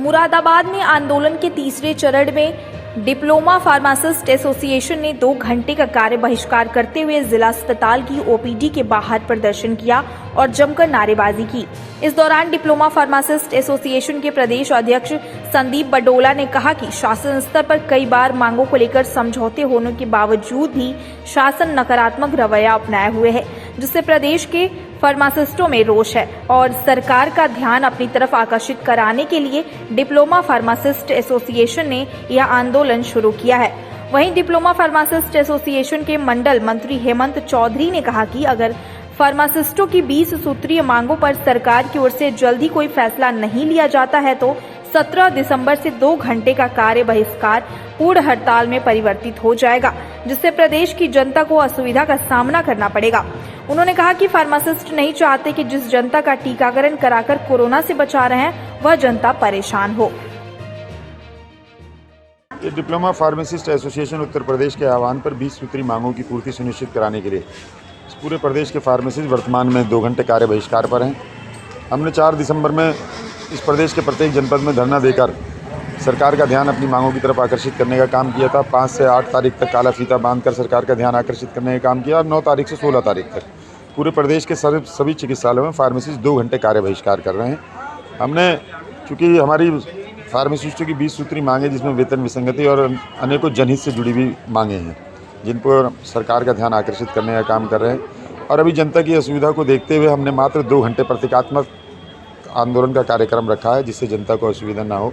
मुरादाबाद में आंदोलन के तीसरे चरण में डिप्लोमा फार्मासिस्ट एसोसिएशन ने 2 घंटे का कार्य बहिष्कार करते हुए जिला अस्पताल की ओपीडी के बाहर प्रदर्शन किया और जमकर नारेबाजी की। इस दौरान डिप्लोमा फार्मासिस्ट एसोसिएशन के प्रदेश अध्यक्ष संदीप बडोला ने कहा कि शासन स्तर पर कई बार मांगों को लेकर समझौते होने के बावजूद भी शासन नकारात्मक रवैया अपनाए हुए है, जिससे प्रदेश के फार्मासिस्टों में रोष है और सरकार का ध्यान अपनी तरफ आकर्षित कराने के लिए डिप्लोमा फार्मासिस्ट एसोसिएशन ने यह आंदोलन शुरू किया है। वहीं डिप्लोमा फार्मासिस्ट एसोसिएशन के मंडल मंत्री हेमंत चौधरी ने कहा कि अगर फार्मासिस्टों की 20 सूत्रीय मांगों पर सरकार की ओर से जल्दी कोई फैसला नहीं लिया जाता है तो 17 दिसंबर से 2 घंटे का कार्य बहिष्कार पूर्ण हड़ताल में परिवर्तित हो जाएगा, जिससे प्रदेश की जनता को असुविधा का सामना करना पड़ेगा। उन्होंने कहा कि फार्मासिस्ट नहीं चाहते कि जिस जनता का टीकाकरण कराकर कोरोना से बचा रहे हैं वह जनता परेशान हो। ये diploma pharmacist association Uttar Pradesh के आह्वान पर 20 सूत्री मांगों की पूर्ति सुनिश्चित कराने के लिए पूरे प्रदेश के फार्मासिस्ट वर्तमान में 2 घंटे कार्य बहिष्कार पर हैं। हमने 4 दिसंबर में इस प्रदेश के प्रत्येक जनपद में धरना देकर सरकार का ध्यान अपनी मांगों की तरफ आकर्षित करने का काम किया था। 5 से 8 तारीख तक काला फीता बांधकर सरकार का ध्यान आकर्षित करने का काम किया और 9 तारीख से 16 तारीख तक पूरे प्रदेश के सभी चिकित्सालयों में फार्मासिस्ट 2 घंटे कार्य बहिष्कार कर रहे हैं। हमने चूँकि हमारी फार्मासिस्टों की 20 सूत्री मांगे जिसमें वेतन विसंगति और अनेकों जनहित से जुड़ी हुई मांगे हैं, जिन पर सरकार का ध्यान आकर्षित करने का काम कर रहे हैं। और अभी जनता की असुविधा को देखते हुए हमने मात्र 2 घंटे प्रतीकात्मक आंदोलन का कार्यक्रम रखा है, जिससे जनता को असुविधा ना हो।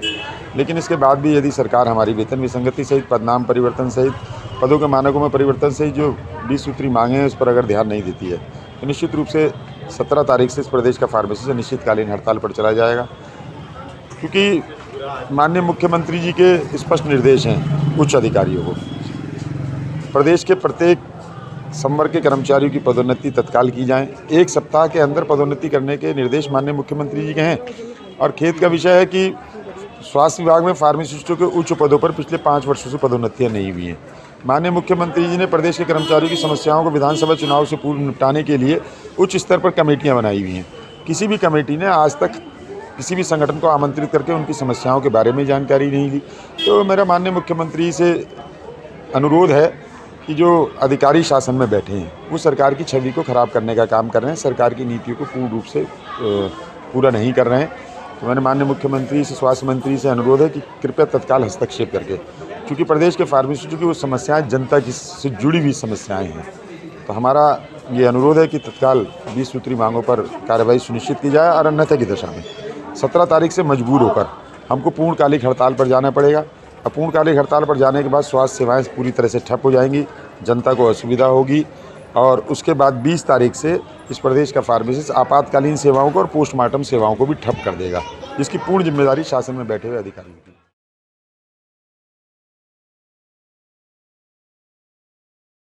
लेकिन इसके बाद भी यदि सरकार हमारी वेतन विसंगति सहित पदनाम परिवर्तन सहित पदों के मानकों में परिवर्तन सहित जो 20 सूत्री मांगे हैं उस पर अगर ध्यान नहीं देती है तो निश्चित रूप से 17 तारीख से इस प्रदेश का फार्मेसी अनिश्चितकालीन हड़ताल पर चला जाएगा। क्योंकि माननीय मुख्यमंत्री जी के स्पष्ट निर्देश हैं उच्च अधिकारियों को, प्रदेश के प्रत्येक संवर्ग के कर्मचारियों की पदोन्नति तत्काल की जाए। 1 सप्ताह के अंदर पदोन्नति करने के निर्देश माननीय मुख्यमंत्री जी के हैं। और खेद का विषय है कि स्वास्थ्य विभाग में फार्मासिस्टों के उच्च पदों पर पिछले 5 वर्षों से पदोन्नतियां नहीं हुई हैं। माननीय मुख्यमंत्री जी ने प्रदेश के कर्मचारियों की समस्याओं को विधानसभा चुनाव से पूर्व निपटाने के लिए उच्च स्तर पर कमेटियाँ बनाई हुई हैं। किसी भी कमेटी ने आज तक किसी भी संगठन को आमंत्रित करके उनकी समस्याओं के बारे में जानकारी नहीं ली। तो मेरा माननीय मुख्यमंत्री से अनुरोध है कि जो अधिकारी शासन में बैठे हैं वो सरकार की छवि को ख़राब करने का काम कर रहे हैं, सरकार की नीतियों को पूर्ण रूप से पूरा नहीं कर रहे हैं। तो मैंने माननीय मुख्यमंत्री से, स्वास्थ्य मंत्री से अनुरोध है कि कृपया तत्काल हस्तक्षेप करके, क्योंकि प्रदेश के फार्मासिस्टों की वो समस्याएं जनता की से जुड़ी हुई समस्याएं हैं, तो हमारा ये अनुरोध है कि तत्काल 20 सूत्री मांगों पर कार्रवाई सुनिश्चित की जाए और अन्यथा की दशा में 17 तारीख से मजबूर होकर हमको पूर्णकालिक हड़ताल पर जाना पड़ेगा। और पूर्णकालिक हड़ताल पर जाने के बाद स्वास्थ्य सेवाएं पूरी तरह से ठप हो जाएंगी, जनता को असुविधा होगी। और उसके बाद 20 तारीख से इस प्रदेश का फार्मासिस्ट आपातकालीन सेवाओं को और पोस्टमार्टम सेवाओं को भी ठप कर देगा, जिसकी पूर्ण जिम्मेदारी शासन में बैठे हुए अधिकारियों की।